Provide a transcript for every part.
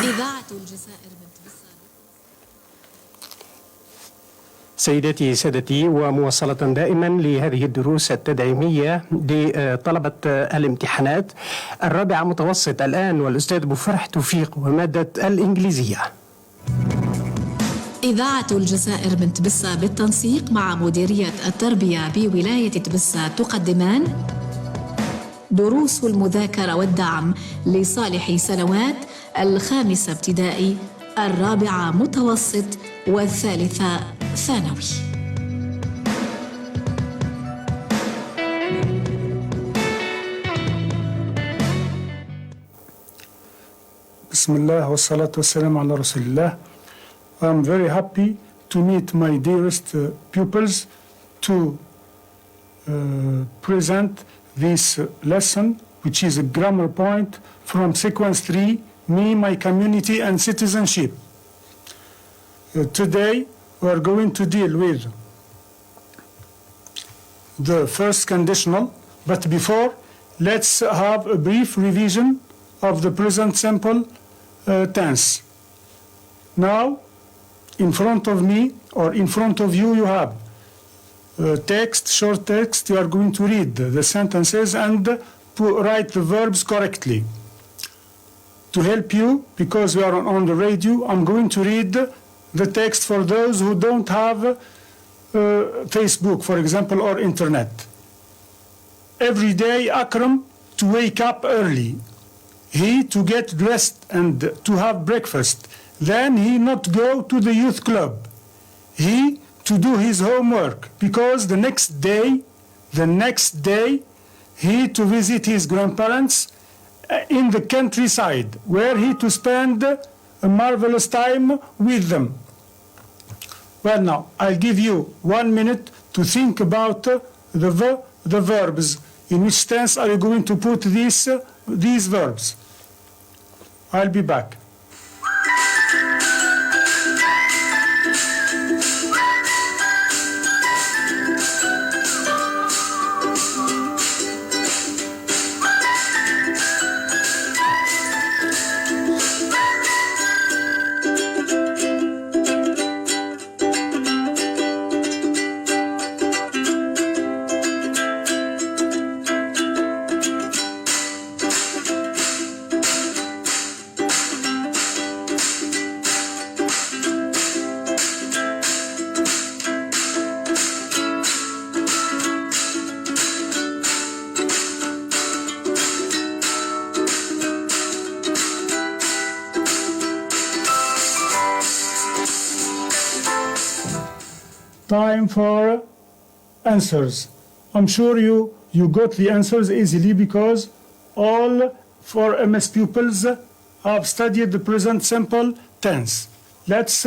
إذاعة الجزائر من تبصر. سيداتي سادتي، ومواصلة دائما لهذه الدروس التدعيمية لطلبة الامتحانات الرابعة متوسط الآن، والأستاذ بفرح توفيق ومادة الانجليزية. إذاعة الجزائر من تبصة بالتنسيق مع مديرية التربية بولاية تبصة تقدمان دروس المذاكرة والدعم لصالح سنوات الخامسة ابتدائي، الرابعة متوسط، والثالثة ثانوي. بسم الله والصلاة والسلام على رسول الله. I'm very happy to meet my dearest pupils to present this lesson, which is a grammar point from sequence 3, me, my community and citizenship. Today we are going to deal with the first conditional, but before let's have a brief revision of the present simple tense. Now in front of me or in front of you, you have text, short text. You are going to read the sentences and write the verbs correctly. To help you, because we are on the radio, I'm going to read the text for those who don't have Facebook, for example, or internet. Every day, Akram to wake up early. He to get dressed and to have breakfast. Then he not go to the youth club. He to do his homework, because the next day, he to visit his grandparents in the countryside, where he to spend a marvelous time with them. Well, now, I'll give you 1 minute to think about the verbs. In which tense are you going to put these verbs? I'll be back. Time for answers. I'm sure you got the answers easily, because all 4 MS pupils have studied the present simple tense. Let's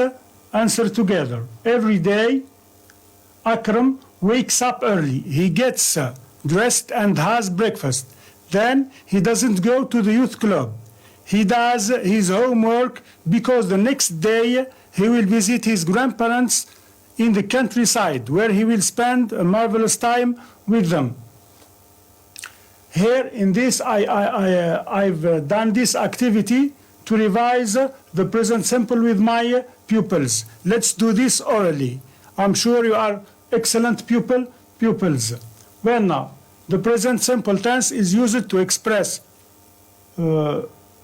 answer together. Every day, Akram wakes up early. He gets dressed and has breakfast. Then he doesn't go to the youth club. He does his homework, because the next day he will visit his grandparents in the countryside, where he will spend a marvelous time with them. Here in this, I've done this activity to revise the present simple with my pupils. Let's do this orally. I'm sure you are excellent pupils. Well, now, the present simple tense is used to express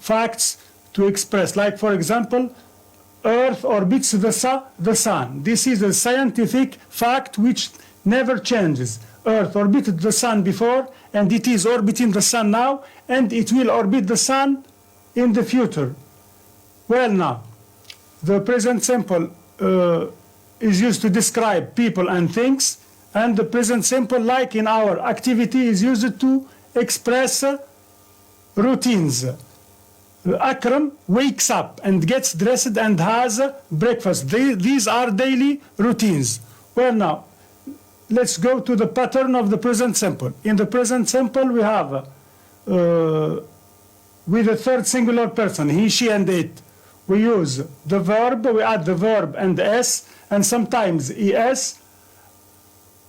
facts, to express, like, for example, Earth orbits the sun. This is a scientific fact which never changes. Earth orbited the sun before, and it is orbiting the sun now, and it will orbit the sun in the future. Well, now, the present simple is used to describe people and things, and the present simple, like in our activity, is used to express routines. Akram wakes up and gets dressed and has breakfast. These are daily routines. Well, now, let's go to the pattern of the present simple. In the present simple, we have with the third singular person, he, she, and it, we use the verb, we add the verb and s, and sometimes es,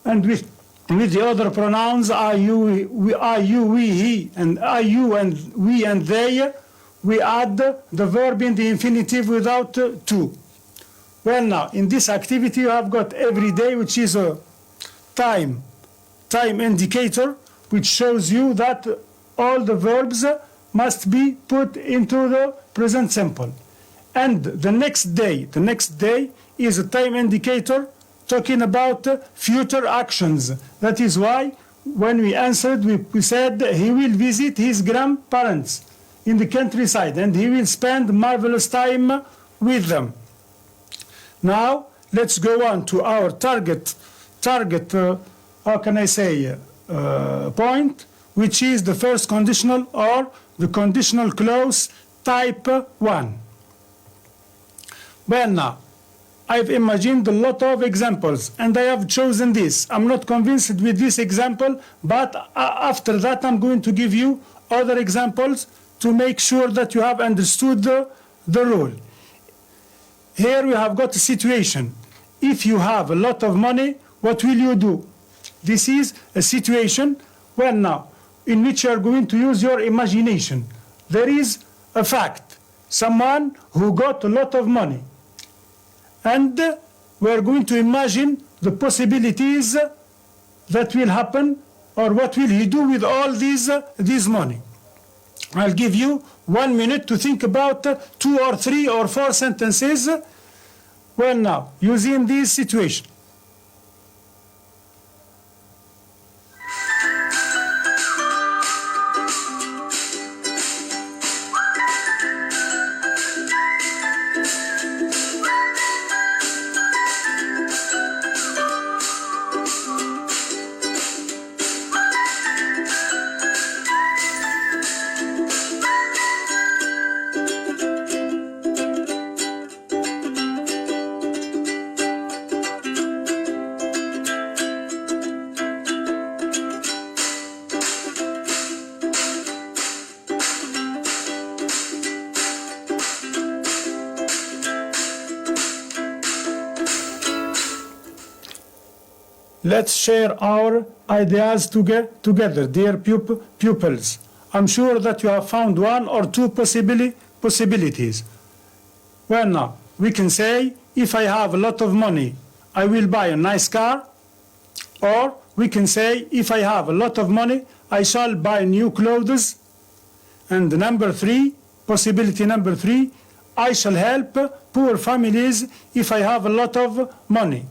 and with the other pronouns I, you, we, he, and I, you, and we, and they, we add the verb in the infinitive without to. Well, now, in this activity, you have got every day, which is a time indicator, which shows you that all the verbs must be put into the present simple. And the next day is a time indicator talking about future actions. That is why when we answered, we said he will visit his grandparents in the countryside and he will spend marvelous time with them. Now, let's go on to our target, point, which is the first conditional or the conditional clause type 1. Well, now, I've imagined a lot of examples and I have chosen this. I'm not convinced with this example, but after that I'm going to give you other examples to make sure that you have understood the rule. Here we have got a situation. If you have a lot of money, what will you do? This is a situation, well now, in which you are going to use your imagination. There is a fact, someone who got a lot of money. And we are going to imagine the possibilities that will happen, or what will he do with all this money. I'll give you 1 minute to think about 2 or 3 or 4 sentences. Well now, using this situation. Let's share our ideas together, dear pupils. I'm sure that you have found 1 or 2 possibilities. Well now, we can say, if I have a lot of money, I will buy a nice car. Or we can say, if I have a lot of money, I shall buy new clothes. And possibility number 3, I shall help poor families if I have a lot of money.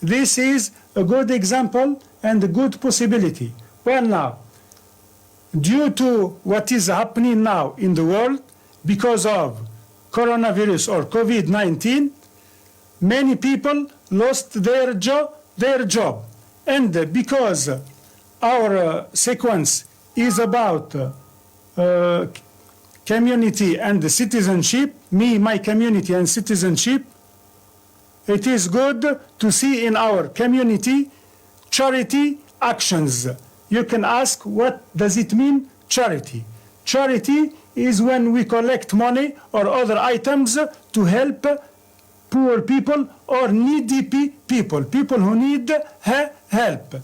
This is a good example and a good possibility. Well now, due to what is happening now in the world, because of coronavirus or COVID-19, many people lost their job. And because our sequence is about community and citizenship, my community and citizenship, it is good to see in our community charity actions. You can ask, what does it mean, charity? Charity is when we collect money or other items to help poor people or needy people who need help.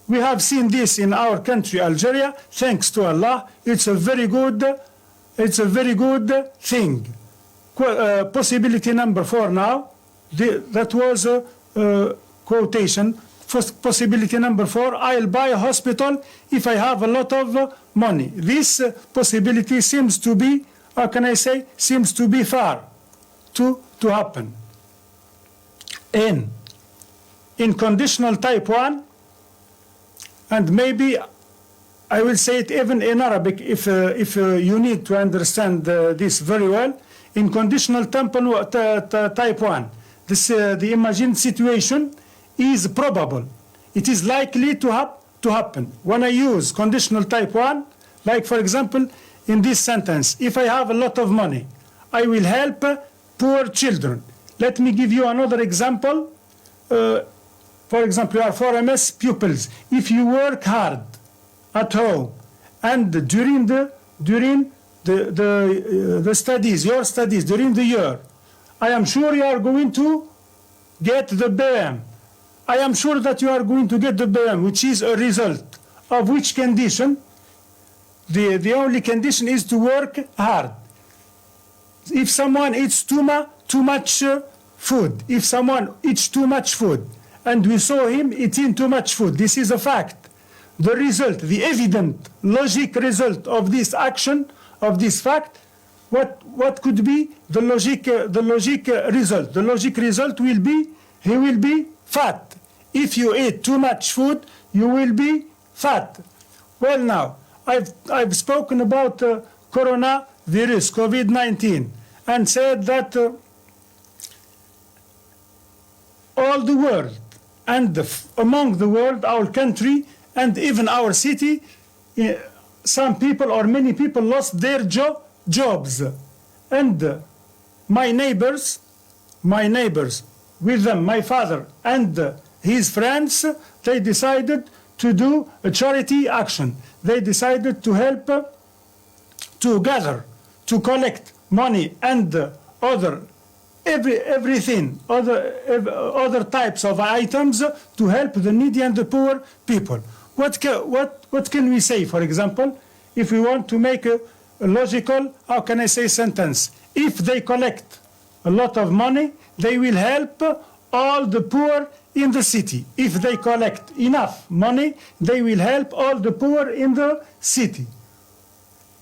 We have seen this in our country, Algeria. Thanks to Allah, it's a very good thing. Possibility number 4 now. That was a quotation. Possibility number 4, I'll buy a hospital if I have a lot of money. This possibility seems to be, seems to be far to happen. In conditional type 1, and maybe I will say it even in Arabic if you need to understand this very well. In conditional type 1, the imagined situation is probable. It is likely to happen. When I use conditional type 1, like for example, in this sentence, if I have a lot of money, I will help poor children. Let me give you another example. For example, you are 4MS pupils. If you work hard at home and during the studies, your studies during the year, I am sure you are going to get the BM. I am sure that you are going to get the BM, which is a result of which condition? The only condition is to work hard. if someone eats too much food, if someone eats too much food, and we saw him eating too much food, this is a fact. The result, the evident logic result of this action, of this fact, what could be the logic result? The logic result will be, he will be fat. If you eat too much food, you will be fat. Well, now, I've spoken about coronavirus, COVID-19, and said that all the world, and among the world, our country, and even our city, some people or many people lost their jobs. And my neighbors, with them, my father and his friends, they decided to do a charity action. They decided to help, to gather, to collect money and everything, other types of items to help the needy and the poor people. What can we say, for example, if we want to make a logical, how can I say, sentence? If they collect a lot of money, they will help all the poor in the city. If they collect enough money, they will help all the poor in the city.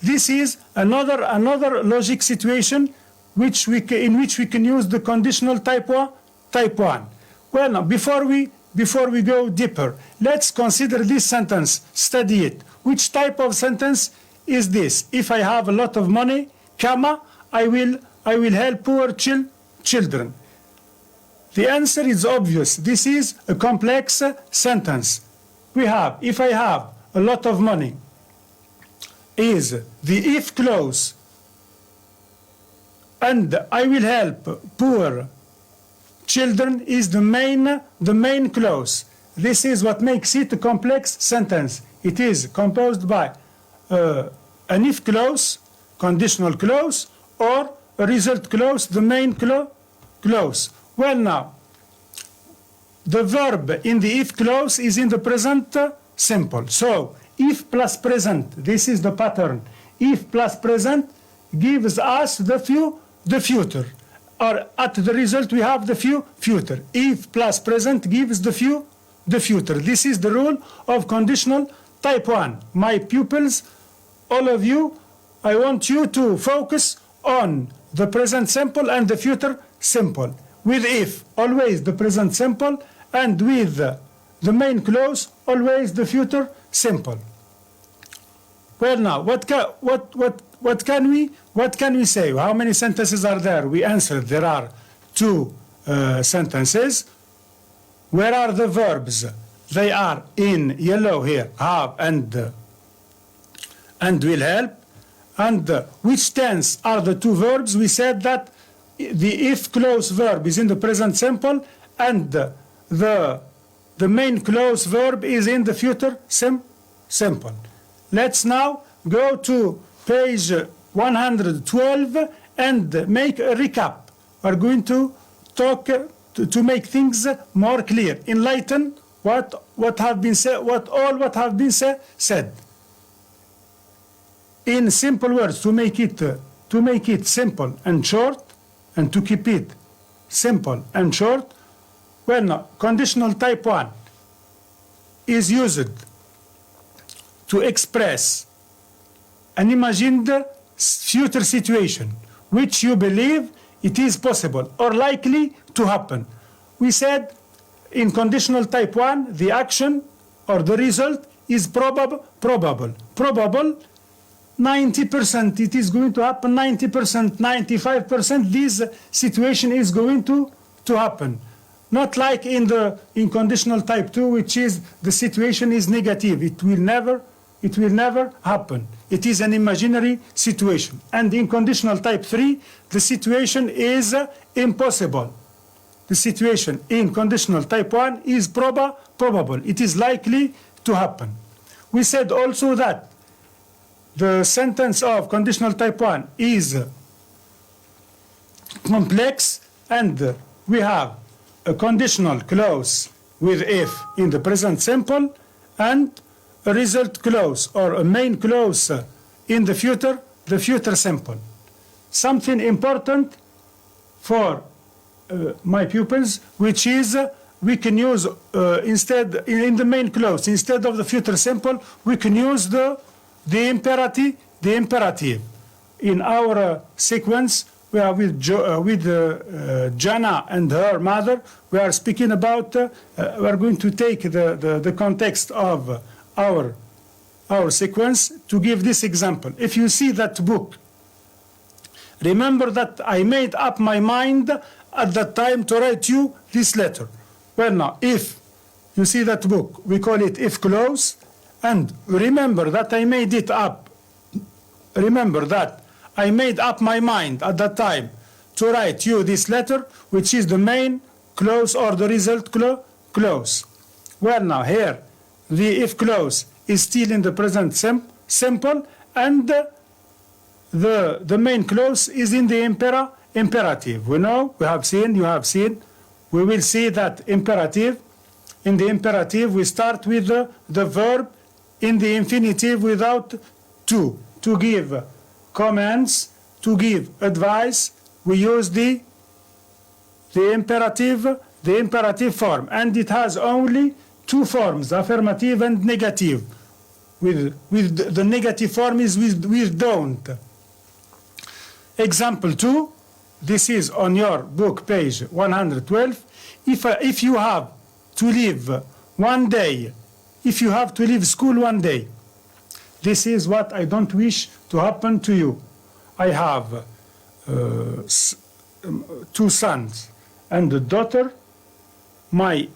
This is another logic situation in which we can use the conditional type 1. Well, now, before we go deeper, let's consider this sentence, study it. Which type of sentence is this? If I have a lot of money, comma, I will help poor children. The answer is obvious. This is a complex sentence. We have, if I have a lot of money, is the if clause, and I will help poor children is the main clause. This is what makes it a complex sentence. It is composed by an if clause, conditional clause, or a result clause, the main clause. Well, now, the verb in the if clause is in the present simple. So, if plus present, this is the pattern. If plus present gives us the future. Or at the result we have the future. If plus present gives the future. This is the rule of conditional type 1. My pupils, all of you, I want you to focus on the present simple and the future simple. With if, always the present simple, and with the main clause, always the future simple. Well, now, what can we say? How many sentences are there? We answered there are 2 sentences. Where are the verbs? They are in yellow here, have and will help. And which tense are the 2 verbs? We said that the if clause verb is in the present simple, and the main clause verb is in the future simple. Let's now go to page 112 and make a recap. We're going to talk to make things more clear, enlighten what have been said. In simple words, to make it simple and short, and to keep it simple and short. Well, now, conditional type 1 is used to express an imagined future situation which you believe it is possible or likely to happen. We said in conditional type 1 the action or the result is probable. 90% it is going to happen, 90%, 95% this situation is going to happen. Not like in conditional type 2, which is the situation is negative. It will never happen. It is an imaginary situation. And in conditional type 3, the situation is impossible. The situation in conditional type 1 is probable. It is likely to happen. We said also that the sentence of conditional type 1 is complex, and we have a conditional clause with if in the present simple, and a result clause or a main clause in the future simple. something important for my pupils, which is we can use instead in the main clause, instead of the future simple, we can use the imperative. In our sequence, we are with Jana and her mother. We are speaking about. We are going to take the context of our sequence to give this example. If you see that book, remember that I made up my mind at that time to write you this letter. Well, now, if you see that book, we call it if clause, and remember that I made it up. Remember that I made up my mind at that time to write you this letter, which is the main clause or the result clause. Well, now, here, the if clause is still in the present simple, and the main clause is in the imperative. We know, we have seen, you have seen. We will see that imperative. In the imperative, we start with the verb in the infinitive without to give commands, to give advice. We use the imperative form, and it has only two forms, affirmative and negative. With the negative form is with don't. Example 2. This is on your book, page 112. If you have to leave one day, if you have to leave school one day, this is what I don't wish to happen to you. I have 2 sons and a daughter. My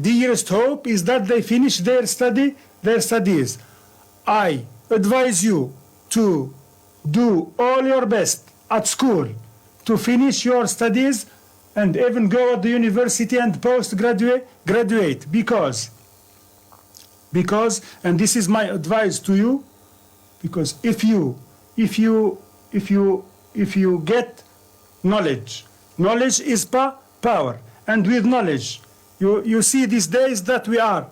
dearest hope is that they finish their studies. I advise you to do all your best at school to finish your studies and even go at the university and graduate because and this is my advice to you, because if you get knowledge is power, and with knowledge you see these days that we are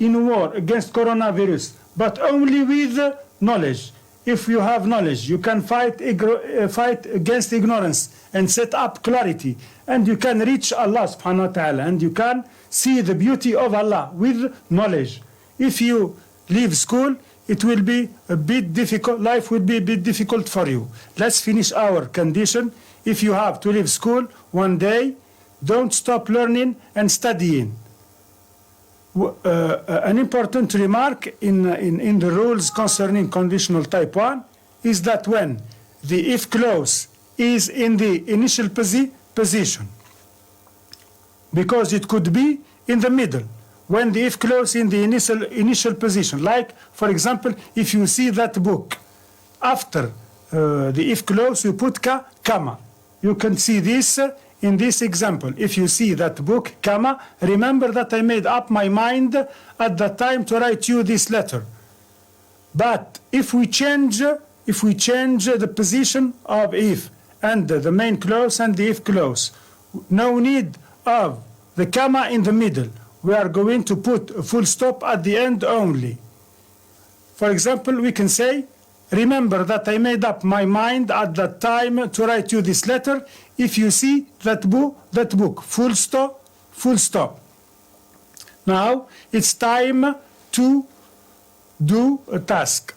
in war against coronavirus, but only with knowledge. If you have knowledge, you can fight against ignorance and set up clarity, and you can reach Allah subhanahu wa ta'ala, and you can see the beauty of Allah with knowledge. If you leave school, it will be a bit difficult, life will be a bit difficult for you. Let's finish our condition. If you have to leave school one day, don't stop learning and studying. An important remark in the rules concerning conditional type 1 is that when the if clause is in the initial position, because it could be in the middle, when the if clause in the initial position, like for example, if you see that book, after the if clause you put comma. You can see this in this example. If you see that book, comma, remember that I made up my mind at that time to write you this letter. But if we change the position of if and the main clause and the if clause, no need of the comma in the middle. We are going to put a full stop at the end only. For example, we can say, remember that I made up my mind at that time to write you this letter. If you see that book, full stop. Now it's time to do a task.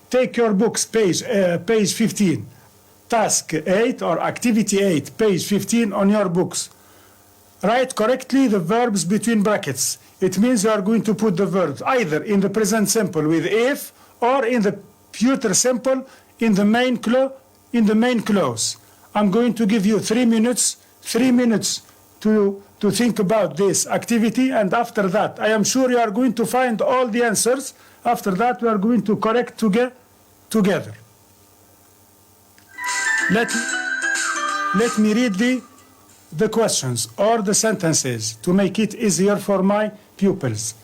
Take your books, page 15, task 8 or activity 8, page 15 on your books. Write correctly the verbs between brackets. It means you are going to put the verbs either in the present simple with if or in the future simple in the main clause. I'm going to give you 3 minutes to think about this activity, and after that I am sure you are going to find all the answers. After that we are going to correct together. Let me read the questions or the sentences to make it easier for my pupils.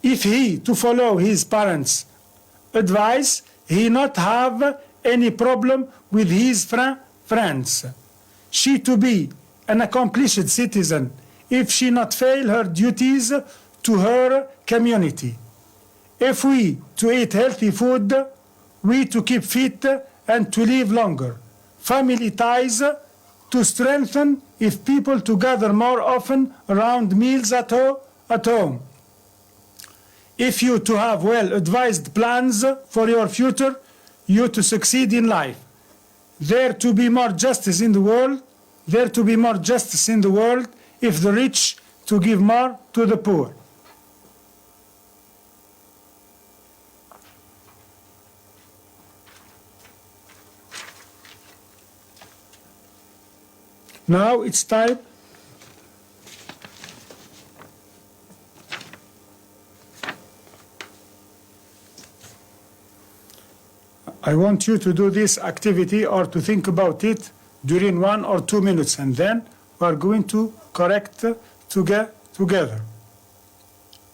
If he to follow his parents' advice, he not have any problem with his friends. She to be an accomplished citizen if she not fail her duties to her community. If we to eat healthy food, we to keep fit and to live longer. Family ties to strengthen if people to gather more often around meals at home. If you to have well-advised plans for your future, you to succeed in life. There to be more justice in the world, there to be more justice in the world, if the rich to give more to the poor. Now it's time I want you to do this activity or to think about it during 1 or 2 minutes, and then we are going to correct together.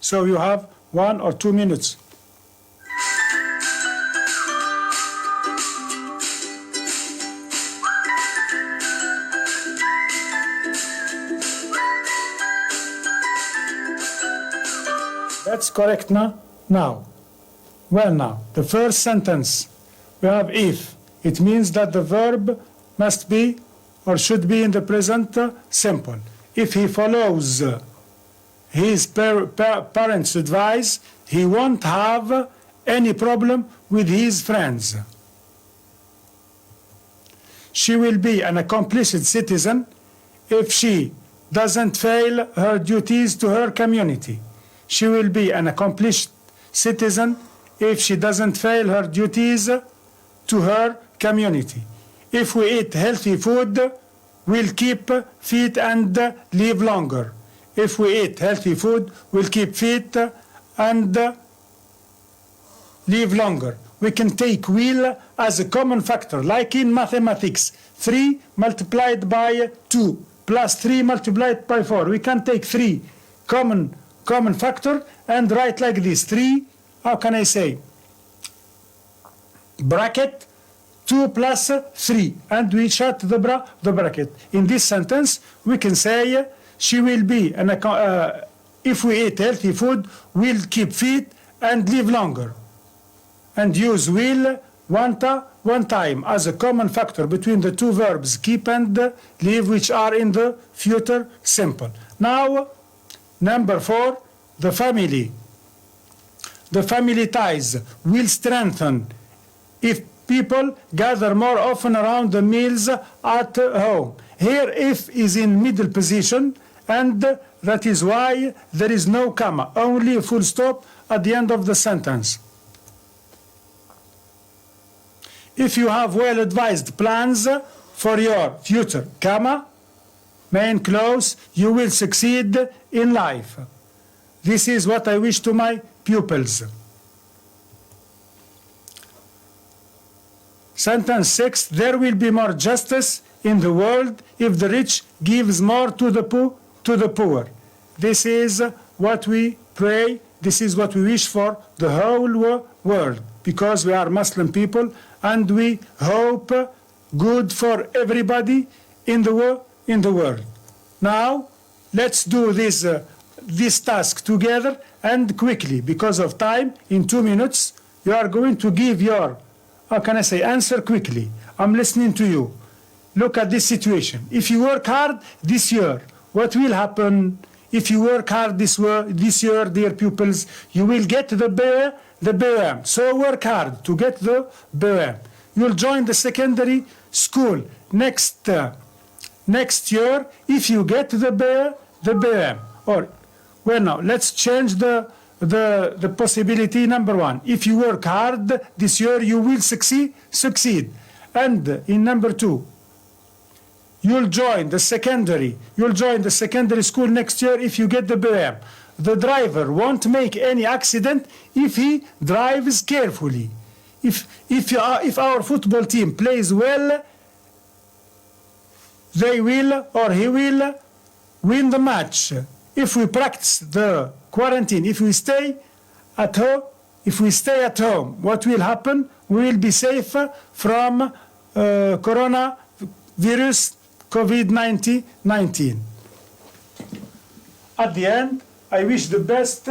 So you have 1 or 2 minutes. That's correct now? Well, now, the first sentence, we have if. It means that the verb must be or should be in the present simple. If he follows his parents' advice, he won't have any problem with his friends. She will be an accomplished citizen if she doesn't fail her duties to her community. She will be an accomplished citizen if she doesn't fail her duties to her community. If we eat healthy food, we'll keep fit and live longer. If we eat healthy food, we'll keep fit and live longer. We can take will as a common factor, like in mathematics. 3 multiplied by 2 plus 3 multiplied by 4. We can take 3 common factor and write like this. 3, how can I say? Bracket 2 plus 3, and we shut the bracket. In this sentence, we can say she will be if we eat healthy food, we'll keep fit and live longer. And use will one time as a common factor between the two verbs keep and live, which are in the future simple. Now, number 4, the family. The family ties will strengthen if people gather more often around the meals at home. Here if is in middle position, and that is why there is no comma, only a full stop at the end of the sentence. If you have well-advised plans for your future, comma, main clause, you will succeed in life. This is what I wish to my pupils. Sentence 6, there will be more justice in the world if the rich gives more to the poor. This is what we pray, this is what we wish for the whole world, because we are Muslim people and we hope good for everybody in the world. Now, let's do this task together and quickly, because of time. In 2 minutes, you are going to give your, how can I say, answer quickly. I'm listening to you. Look at this situation. If you work hard this year, what will happen? If you work hard this year, dear pupils, you will get the BOM. So work hard to get the BOM. You'll join the secondary school next year if you get the BOM. Or, well, now let's change the possibility. Number 1, if you work hard this year, you will succeed. And in number 2, you'll join the secondary school next year if you get the BOM. The driver won't make any accident if he drives carefully. If our football team plays well, they will or he will win the match. If we practice the quarantine, if we stay at home, what will happen? We will be safe from coronavirus COVID-19. At the end, I wish the best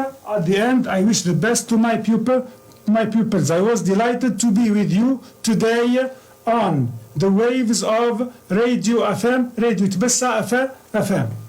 to my pupils. I was delighted to be with you today on the waves of radio FM, radio تبسة FM.